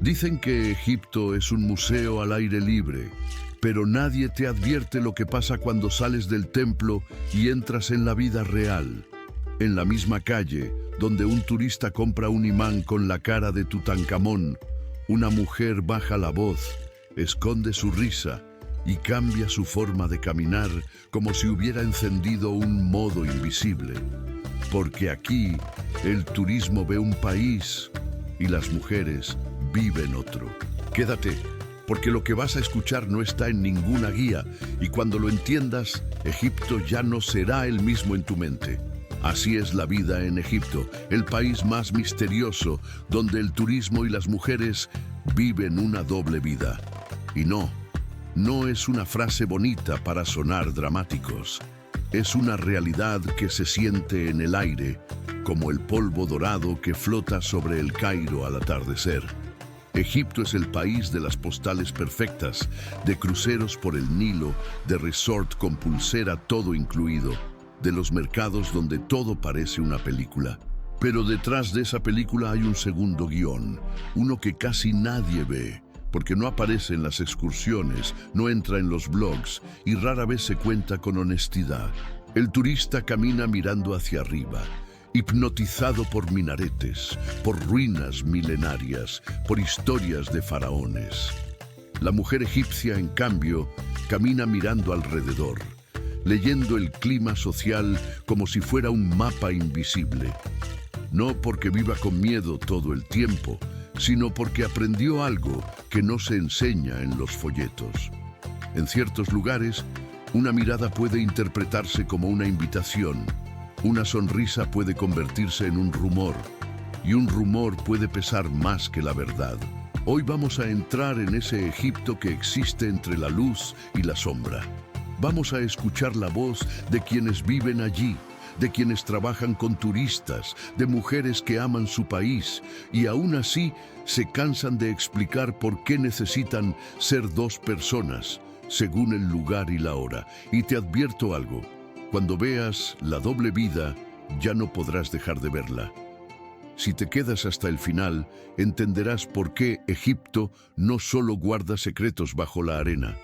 Dicen que Egipto es un museo al aire libre, pero nadie te advierte lo que pasa cuando sales del templo y entras en la vida real. En la misma calle, donde un turista compra un imán con la cara de Tutankamón, una mujer baja la voz, esconde su risa y cambia su forma de caminar como si hubiera encendido un modo invisible. Porque aquí el turismo ve un país y las mujeres viven otro. Quédate, porque lo que vas a escuchar no está en ninguna guía y cuando lo entiendas, Egipto ya no será el mismo en tu mente. Así es la vida en Egipto, el país más misterioso, donde el turismo y las mujeres viven una doble vida. Y no es una frase bonita para sonar dramáticos. Es una realidad que se siente en el aire, como el polvo dorado que flota sobre el Cairo al atardecer. Egipto es el país de las postales perfectas, de cruceros por el Nilo, de resort con pulsera todo incluido, de los mercados donde todo parece una película. Pero detrás de esa película hay un segundo guión, uno que casi nadie ve, porque no aparece en las excursiones, no entra en los blogs y rara vez se cuenta con honestidad. El turista camina mirando hacia arriba, hipnotizado por minaretes, por ruinas milenarias, por historias de faraones. La mujer egipcia, en cambio, camina mirando alrededor, leyendo el clima social como si fuera un mapa invisible. No porque viva con miedo todo el tiempo, sino porque aprendió algo que no se enseña en los folletos. En ciertos lugares, una mirada puede interpretarse como una invitación, una sonrisa puede convertirse en un rumor, y un rumor puede pesar más que la verdad. Hoy vamos a entrar en ese Egipto que existe entre la luz y la sombra. Vamos a escuchar la voz de quienes viven allí, de quienes trabajan con turistas, de mujeres que aman su país y aún así se cansan de explicar por qué necesitan ser dos personas, según el lugar y la hora. Y te advierto algo, cuando veas la doble vida, ya no podrás dejar de verla. Si te quedas hasta el final, entenderás por qué Egipto no solo guarda secretos bajo la arena,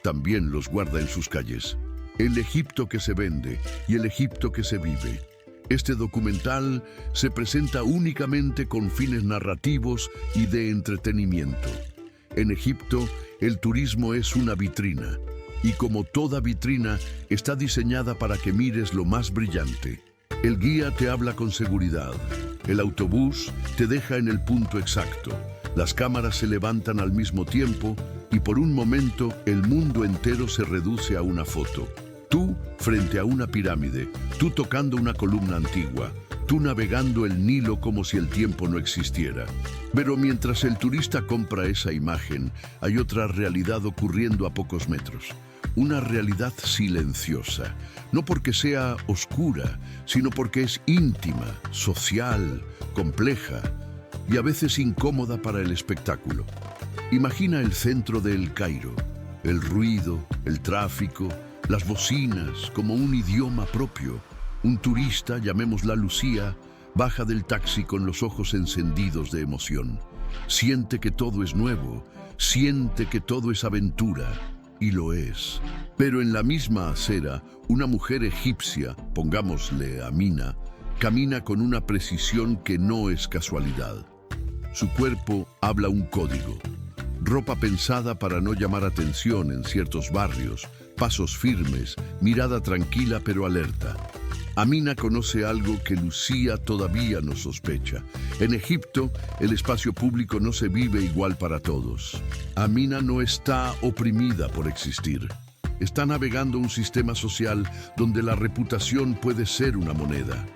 también los guarda en sus calles. El Egipto que se vende y el Egipto que se vive. Este documental se presenta únicamente con fines narrativos y de entretenimiento. En Egipto, el turismo es una vitrina, y como toda vitrina, está diseñada para que mires lo más brillante. El guía te habla con seguridad, el autobús te deja en el punto exacto, las cámaras se levantan al mismo tiempo y por un momento el mundo entero se reduce a una foto. Tú frente a una pirámide, tú tocando una columna antigua, tú navegando el Nilo como si el tiempo no existiera. Pero mientras el turista compra esa imagen, hay otra realidad ocurriendo a pocos metros. Una realidad silenciosa, no porque sea oscura, sino porque es íntima, social, compleja y a veces incómoda para el espectáculo. Imagina el centro de El Cairo, el ruido, el tráfico, las bocinas como un idioma propio. Un turista, llamémosla Lucía, baja del taxi con los ojos encendidos de emoción. Siente que todo es nuevo, siente que todo es aventura, y lo es. Pero en la misma acera, una mujer egipcia, pongámosle Amina, camina con una precisión que no es casualidad. Su cuerpo habla un código. Ropa pensada para no llamar atención en ciertos barrios, pasos firmes, mirada tranquila pero alerta. Amina conoce algo que Lucía todavía no sospecha. En Egipto, el espacio público no se vive igual para todos. Amina no está oprimida por existir. Está navegando un sistema social donde la reputación puede ser una moneda,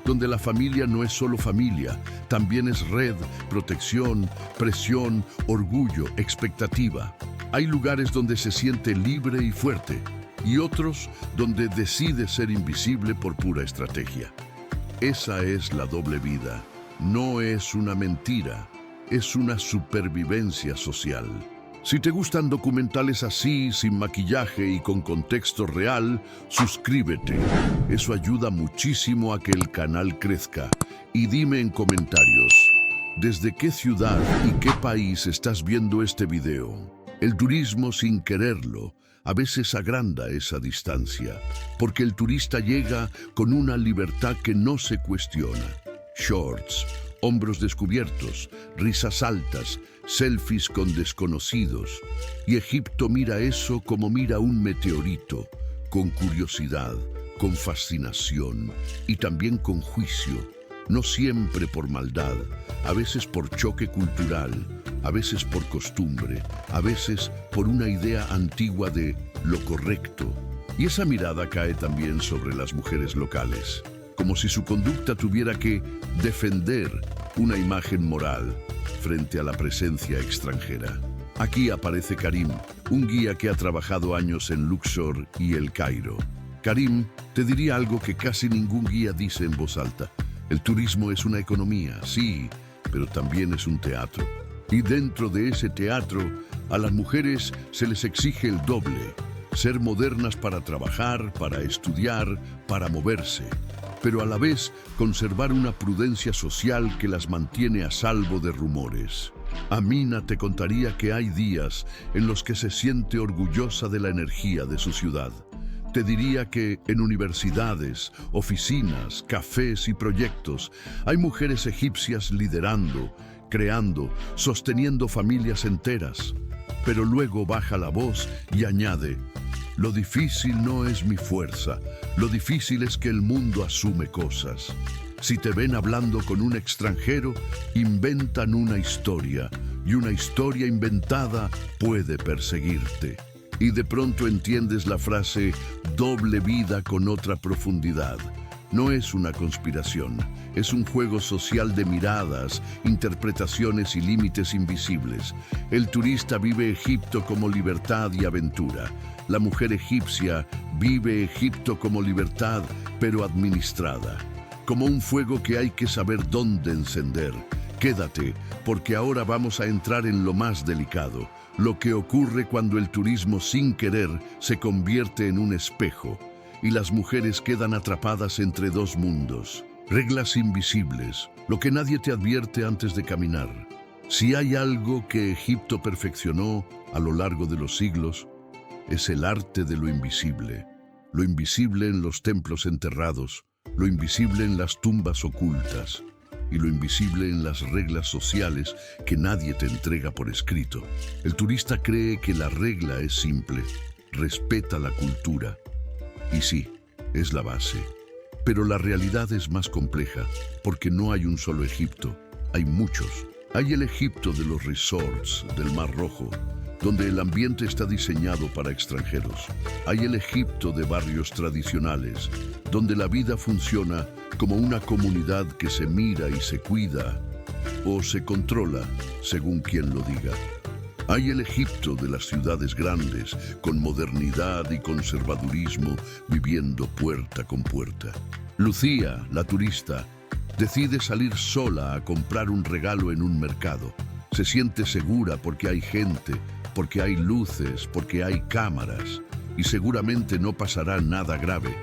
donde la familia no es solo familia, también es red, protección, presión, orgullo, expectativa. Hay lugares donde se siente libre y fuerte, y otros donde decide ser invisible por pura estrategia. Esa es la doble vida. No es una mentira, es una supervivencia social. Si te gustan documentales así, sin maquillaje y con contexto real, suscríbete. Eso ayuda muchísimo a que el canal crezca. Y dime en comentarios, ¿Desde qué ciudad y qué país estás viendo este video? El turismo, sin quererlo, a veces agranda esa distancia, porque el turista llega con una libertad que no se cuestiona. Shorts, hombros descubiertos, risas altas, selfies con desconocidos. Y Egipto mira eso como mira un meteorito, con curiosidad, con fascinación y también con juicio. No siempre por maldad, a veces por choque cultural, a veces por costumbre, a veces por una idea antigua de lo correcto. Y esa mirada cae también sobre las mujeres locales, como si su conducta tuviera que defender una imagen moral frente a la presencia extranjera. Aquí aparece Karim, un guía que ha trabajado años en Luxor y El Cairo. Karim te diría algo que casi ningún guía dice en voz alta. El turismo es una economía, sí, pero también es un teatro. Y dentro de ese teatro, a las mujeres se les exige el doble. Ser modernas para trabajar, para estudiar, para moverse. Pero a la vez conservar una prudencia social que las mantiene a salvo de rumores. Amina te contaría que hay días en los que se siente orgullosa de la energía de su ciudad. Te diría que en universidades, oficinas, cafés y proyectos hay mujeres egipcias liderando, creando, sosteniendo familias enteras. Pero luego baja la voz y añade: lo difícil no es mi fuerza, lo difícil es que el mundo asume cosas. Si te ven hablando con un extranjero, inventan una historia, y una historia inventada puede perseguirte. Y de pronto entiendes la frase doble vida con otra profundidad. No es una conspiración, es un juego social de miradas, interpretaciones y límites invisibles. El turista vive Egipto como libertad y aventura. La mujer egipcia vive Egipto como libertad, pero administrada. Como un fuego que hay que saber dónde encender. Quédate, porque ahora vamos a entrar en lo más delicado. Lo que ocurre cuando el turismo sin querer se convierte en un espejo y las mujeres quedan atrapadas entre dos mundos. Reglas invisibles, lo que nadie te advierte antes de caminar. Si hay algo que Egipto perfeccionó a lo largo de los siglos, es el arte de lo invisible. Lo invisible en los templos enterrados, lo invisible en las tumbas ocultas y lo invisible en las reglas sociales que nadie te entrega por escrito. El turista cree que la regla es simple, respeta la cultura. Y sí, es la base. Pero la realidad es más compleja, porque no hay un solo Egipto, hay muchos. Hay el Egipto de los resorts del Mar Rojo, donde el ambiente está diseñado para extranjeros. Hay el Egipto de barrios tradicionales, donde la vida funciona como una comunidad que se mira y se cuida, o se controla, según quien lo diga. Hay el Egipto de las ciudades grandes, con modernidad y conservadurismo, viviendo puerta con puerta. Lucía, la turista, decide salir sola a comprar un regalo en un mercado. Se siente segura porque hay gente, porque hay luces, porque hay cámaras, y seguramente no pasará nada grave.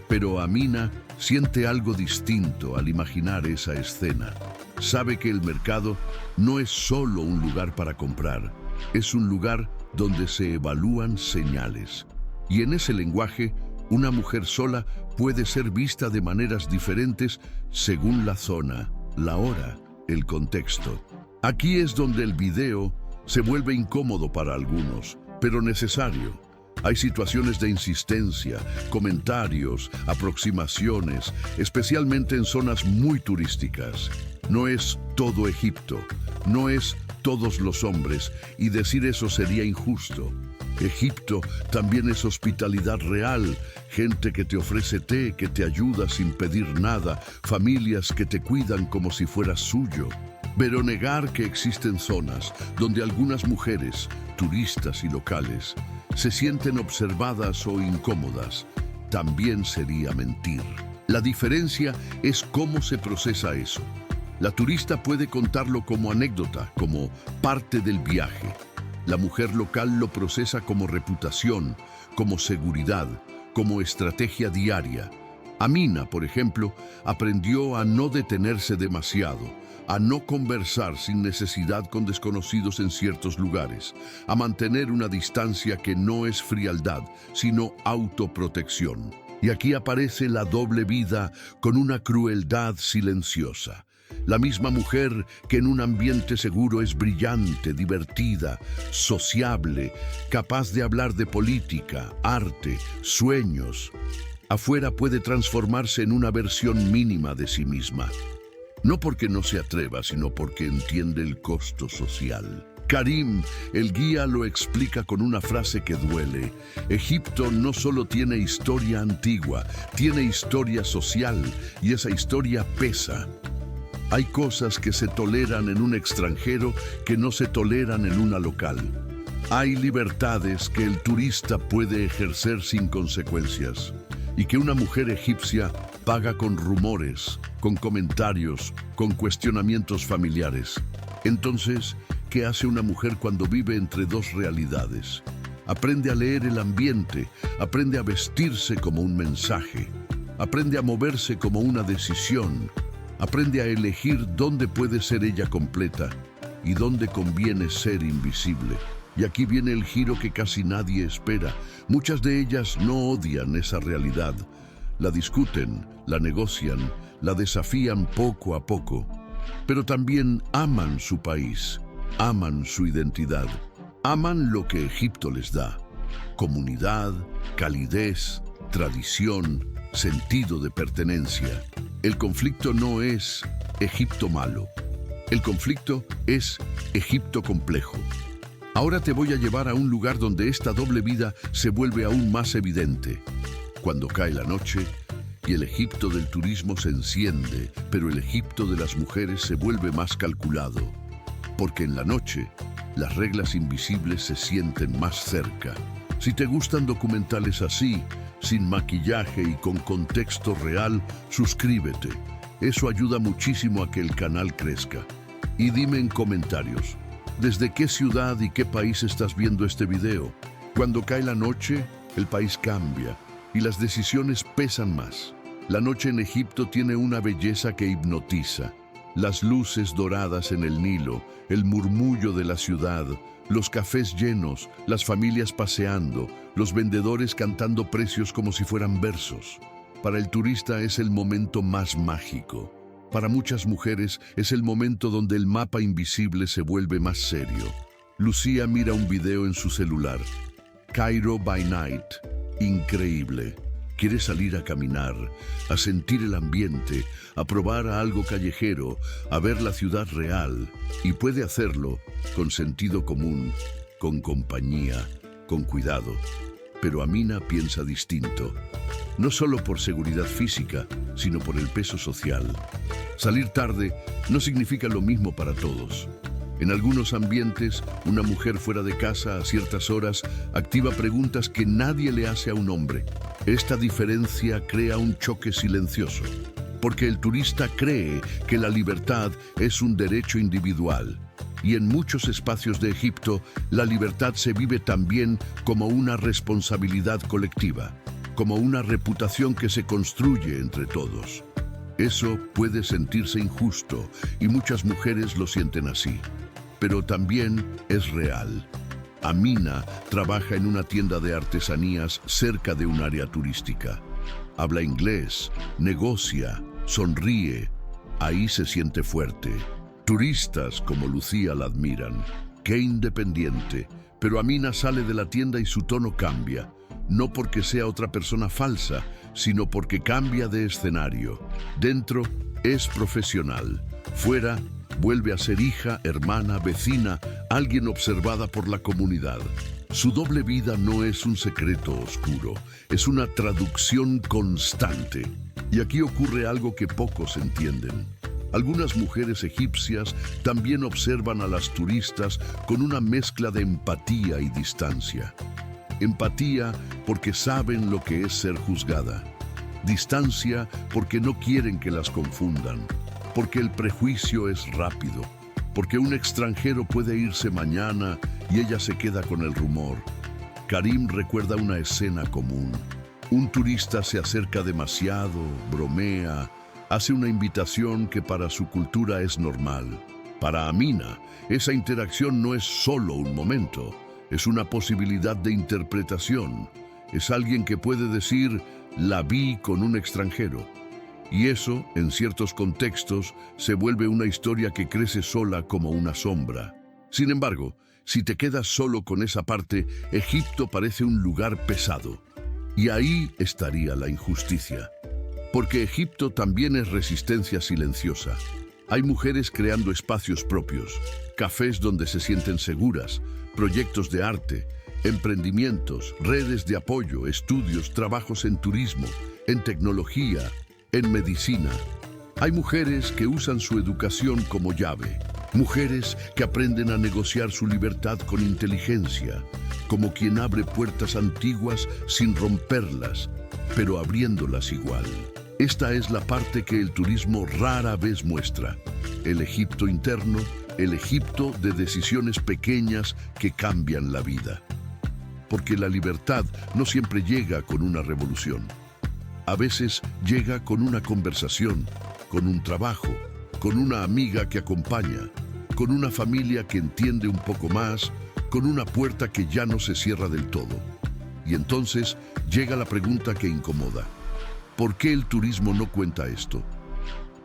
Pero Amina siente algo distinto al imaginar esa escena. Sabe que el mercado no es solo un lugar para comprar, es un lugar donde se evalúan señales. Y en ese lenguaje, una mujer sola puede ser vista de maneras diferentes según la zona, la hora, el contexto. Aquí es donde el video se vuelve incómodo para algunos, pero necesario. Hay situaciones de insistencia, comentarios, aproximaciones, especialmente en zonas muy turísticas. No es todo Egipto, no es todos los hombres, y decir eso sería injusto. Egipto también es hospitalidad real, gente que te ofrece té, que te ayuda sin pedir nada, familias que te cuidan como si fueras suyo. Pero negar que existen zonas donde algunas mujeres, turistas y locales, se sienten observadas o incómodas, también sería mentir. La diferencia es cómo se procesa eso. La turista puede contarlo como anécdota, como parte del viaje. La mujer local lo procesa como reputación, como seguridad, como estrategia diaria. Amina, por ejemplo, aprendió a no detenerse demasiado, a no conversar sin necesidad con desconocidos en ciertos lugares, a mantener una distancia que no es frialdad, sino autoprotección. Y aquí aparece la doble vida con una crueldad silenciosa. La misma mujer que en un ambiente seguro es brillante, divertida, sociable, capaz de hablar de política, arte, sueños, afuera puede transformarse en una versión mínima de sí misma. No porque no se atreva, sino porque entiende el costo social. Karim, el guía, lo explica con una frase que duele. Egipto no solo tiene historia antigua, tiene historia social, y esa historia pesa. Hay cosas que se toleran en un extranjero que no se toleran en una local. Hay libertades que el turista puede ejercer sin consecuencias y que una mujer egipcia paga con rumores, con comentarios, con cuestionamientos familiares. Entonces, ¿qué hace una mujer cuando vive entre dos realidades? Aprende a leer el ambiente, aprende a vestirse como un mensaje, aprende a moverse como una decisión, aprende a elegir dónde puede ser ella completa y dónde conviene ser invisible. Y aquí viene el giro que casi nadie espera. Muchas de ellas no odian esa realidad. La discuten, la negocian, la desafían poco a poco. Pero también aman su país, aman su identidad, aman lo que Egipto les da. Comunidad, calidez, tradición, sentido de pertenencia. El conflicto no es Egipto malo. El conflicto es Egipto complejo. Ahora te voy a llevar a un lugar donde esta doble vida se vuelve aún más evidente. Cuando cae la noche y el Egipto del turismo se enciende, pero el Egipto de las mujeres se vuelve más calculado. Porque en la noche, las reglas invisibles se sienten más cerca. Si te gustan documentales así, sin maquillaje y con contexto real, suscríbete. Eso ayuda muchísimo a que el canal crezca. Y dime en comentarios, ¿desde qué ciudad y qué país estás viendo este video? Cuando cae la noche, el país cambia y las decisiones pesan más. La noche en Egipto tiene una belleza que hipnotiza. Las luces doradas en el Nilo, el murmullo de la ciudad, los cafés llenos, las familias paseando, los vendedores cantando precios como si fueran versos. Para el turista es el momento más mágico. Para muchas mujeres es el momento donde el mapa invisible se vuelve más serio. Lucía mira un video en su celular. Cairo by Night. Increíble. Quiere salir a caminar, a sentir el ambiente, a probar algo callejero, a ver la ciudad real. Y puede hacerlo con sentido común, con compañía, con cuidado. Pero Amina piensa distinto. No solo por seguridad física, sino por el peso social. Salir tarde no significa lo mismo para todos. En algunos ambientes, una mujer fuera de casa a ciertas horas activa preguntas que nadie le hace a un hombre. Esta diferencia crea un choque silencioso, porque el turista cree que la libertad es un derecho individual. Y en muchos espacios de Egipto, la libertad se vive también como una responsabilidad colectiva, como una reputación que se construye entre todos. Eso puede sentirse injusto y muchas mujeres lo sienten así. Pero también es real. Amina trabaja en una tienda de artesanías cerca de un área turística. Habla inglés, negocia, sonríe. Ahí se siente fuerte. Turistas como Lucía la admiran. ¡Qué independiente! Pero Amina sale de la tienda y su tono cambia. No porque sea otra persona falsa, sino porque cambia de escenario. Dentro es profesional. Fuera vuelve a ser hija, hermana, vecina, alguien observada por la comunidad. Su doble vida no es un secreto oscuro, es una traducción constante. Y aquí ocurre algo que pocos entienden. Algunas mujeres egipcias también observan a las turistas con una mezcla de empatía y distancia. Empatía porque saben lo que es ser juzgada. Distancia porque no quieren que las confundan. Porque el prejuicio es rápido, porque un extranjero puede irse mañana y ella se queda con el rumor. Karim recuerda una escena común. Un turista se acerca demasiado, bromea, Hace una invitación que para su cultura es normal. Para Amina, esa interacción no es solo un momento, es una posibilidad de interpretación. Es alguien que puede decir, la vi con un extranjero. Y eso, en ciertos contextos, se vuelve una historia que crece sola como una sombra. Sin embargo, si te quedas solo con esa parte, Egipto parece un lugar pesado. Y ahí estaría la injusticia. Porque Egipto también es resistencia silenciosa. Hay mujeres creando espacios propios, cafés donde se sienten seguras, proyectos de arte, emprendimientos, redes de apoyo, estudios, trabajos en turismo, en tecnología, en medicina. Hay mujeres que usan su educación como llave, mujeres que aprenden a negociar su libertad con inteligencia, como quien abre puertas antiguas sin romperlas, pero abriéndolas igual. Esta es la parte que el turismo rara vez muestra. El Egipto interno, el Egipto de decisiones pequeñas que cambian la vida. Porque la libertad no siempre llega con una revolución. A veces llega con una conversación, con un trabajo, con una amiga que acompaña, con una familia que entiende un poco más, con una puerta que ya no se cierra del todo. Y entonces llega la pregunta que incomoda. ¿Por qué el turismo no cuenta esto?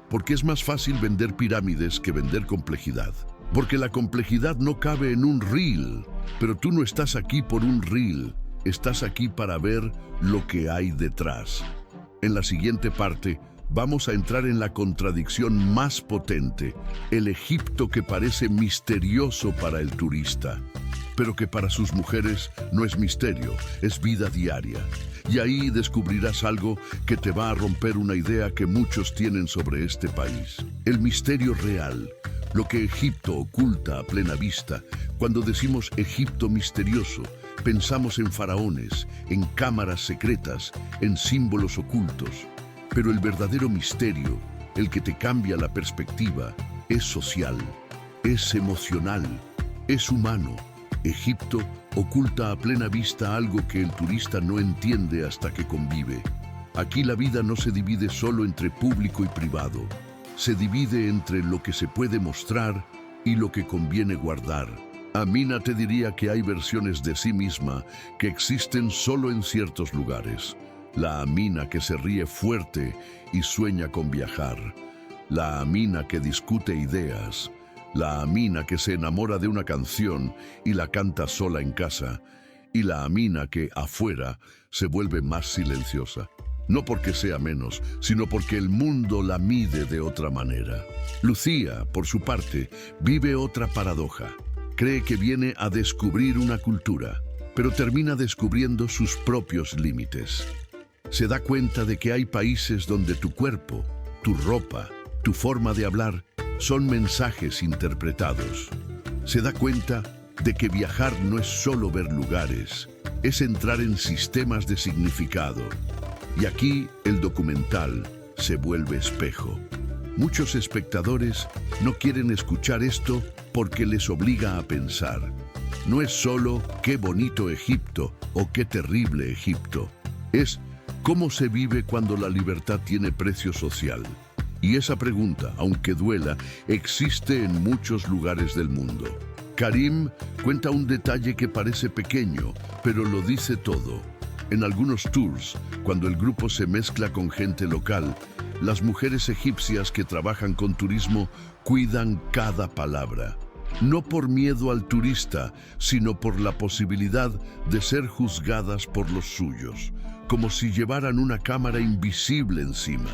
Porque es más fácil vender pirámides que vender complejidad. Porque la complejidad no cabe en un reel, pero tú no estás aquí por un reel, estás aquí para ver lo que hay detrás. En la siguiente parte, vamos a entrar en la contradicción más potente, el Egipto que parece misterioso para el turista, pero que para sus mujeres no es misterio, es vida diaria. Y ahí descubrirás algo que te va a romper una idea que muchos tienen sobre este país. El misterio real, lo que Egipto oculta a plena vista. Cuando decimos Egipto misterioso, pensamos en faraones, en cámaras secretas, en símbolos ocultos. Pero el verdadero misterio, el que te cambia la perspectiva, es social, es emocional, es humano. Egipto oculta a plena vista algo que el turista no entiende hasta que convive. Aquí la vida no se divide solo entre público y privado. Se divide entre lo que se puede mostrar y lo que conviene guardar. Amina te diría que hay versiones de sí misma que existen solo en ciertos lugares. La Amina que se ríe fuerte y sueña con viajar. La Amina que discute ideas. La Amina que se enamora de una canción y la canta sola en casa. Y la Amina que, afuera, se vuelve más silenciosa. No porque sea menos, sino porque el mundo la mide de otra manera. Lucía, por su parte, vive otra paradoja. Cree que viene a descubrir una cultura, pero termina descubriendo sus propios límites. Se da cuenta de que hay países donde tu cuerpo, tu ropa, tu forma de hablar son mensajes interpretados. Se da cuenta de que viajar no es solo ver lugares, es entrar en sistemas de significado. Y aquí el documental se vuelve espejo. Muchos espectadores no quieren escuchar esto porque les obliga a pensar. No es solo qué bonito Egipto o qué terrible Egipto. Es cómo se vive cuando la libertad tiene precio social. Y esa pregunta, aunque duela, existe en muchos lugares del mundo. Karim cuenta un detalle que parece pequeño, pero lo dice todo. En algunos tours, cuando el grupo se mezcla con gente local, las mujeres egipcias que trabajan con turismo cuidan cada palabra. No por miedo al turista, sino por la posibilidad de ser juzgadas por los suyos, como si llevaran una cámara invisible encima.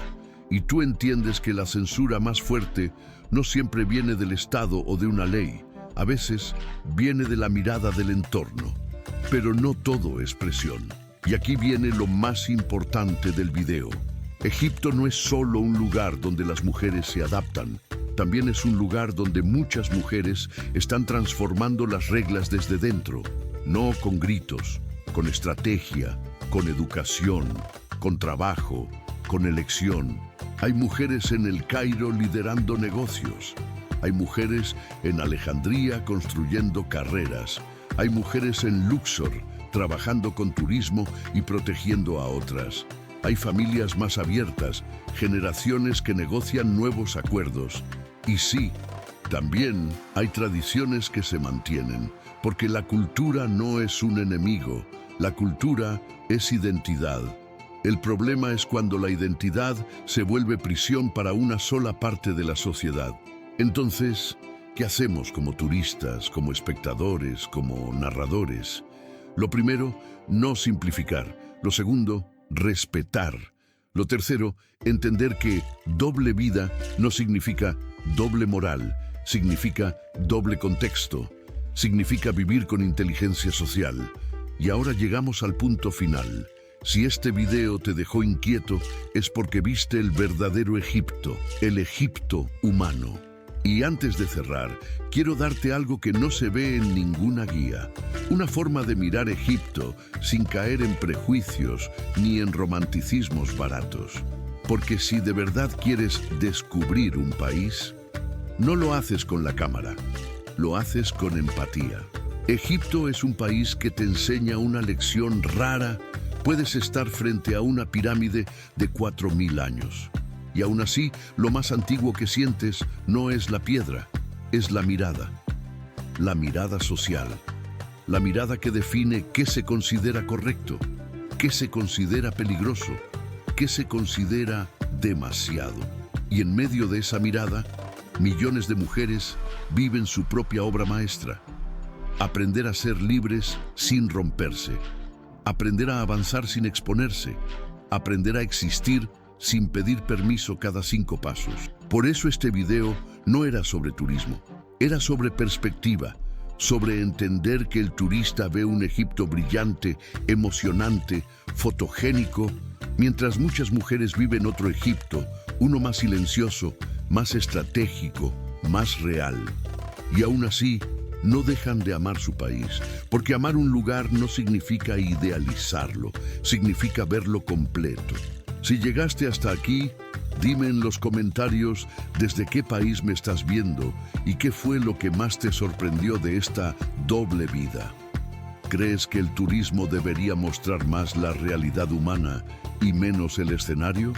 Y tú entiendes que la censura más fuerte no siempre viene del Estado o de una ley. A veces viene de la mirada del entorno. Pero no todo es presión. Y aquí viene lo más importante del video. Egipto no es solo un lugar donde las mujeres se adaptan. También es un lugar donde muchas mujeres están transformando las reglas desde dentro. No con gritos, con estrategia, con educación, con trabajo, con elección. Hay mujeres en El Cairo liderando negocios. Hay mujeres en Alejandría construyendo carreras. Hay mujeres en Luxor trabajando con turismo y protegiendo a otras. Hay familias más abiertas, generaciones que negocian nuevos acuerdos. Y sí, también hay tradiciones que se mantienen, porque la cultura no es un enemigo, la cultura es identidad. El problema es cuando la identidad se vuelve prisión para una sola parte de la sociedad. Entonces, ¿qué hacemos como turistas, como espectadores, como narradores? Lo primero, no simplificar. Lo segundo, respetar. Lo tercero, entender que doble vida no significa doble moral, significa doble contexto, significa vivir con inteligencia social. Y ahora llegamos al punto final. Si este video te dejó inquieto, es porque viste el verdadero Egipto, el Egipto humano. Y antes de cerrar, quiero darte algo que no se ve en ninguna guía. Una forma de mirar Egipto sin caer en prejuicios ni en romanticismos baratos. Porque si de verdad quieres descubrir un país, no lo haces con la cámara, lo haces con empatía. Egipto es un país que te enseña una lección rara. Puedes estar frente a una pirámide de 4000 años. Y aún así, lo más antiguo que sientes no es la piedra, es la mirada social, la mirada que define qué se considera correcto, qué se considera peligroso, qué se considera demasiado. Y en medio de esa mirada, millones de mujeres viven su propia obra maestra. Aprender a ser libres sin romperse, aprender a avanzar sin exponerse, aprender a existir sin pedir permiso cada 5 pasos. Por eso este video no era sobre turismo, era sobre perspectiva, sobre entender que el turista ve un Egipto brillante, emocionante, fotogénico, mientras muchas mujeres viven otro Egipto, uno más silencioso, más estratégico, más real. Y aún así, no dejan de amar su país, porque amar un lugar no significa idealizarlo, significa verlo completo. Si llegaste hasta aquí, dime en los comentarios desde qué país me estás viendo y qué fue lo que más te sorprendió de esta doble vida. ¿Crees que el turismo debería mostrar más la realidad humana y menos el escenario?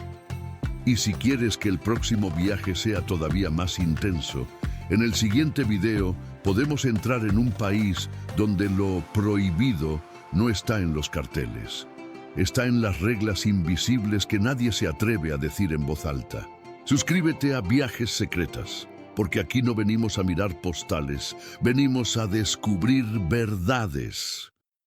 Y si quieres que el próximo viaje sea todavía más intenso, en el siguiente video podemos entrar en un país donde lo prohibido no está en los carteles. Está en las reglas invisibles que nadie se atreve a decir en voz alta. Suscríbete a Viajes Secretas, porque aquí no venimos a mirar postales, venimos a descubrir verdades.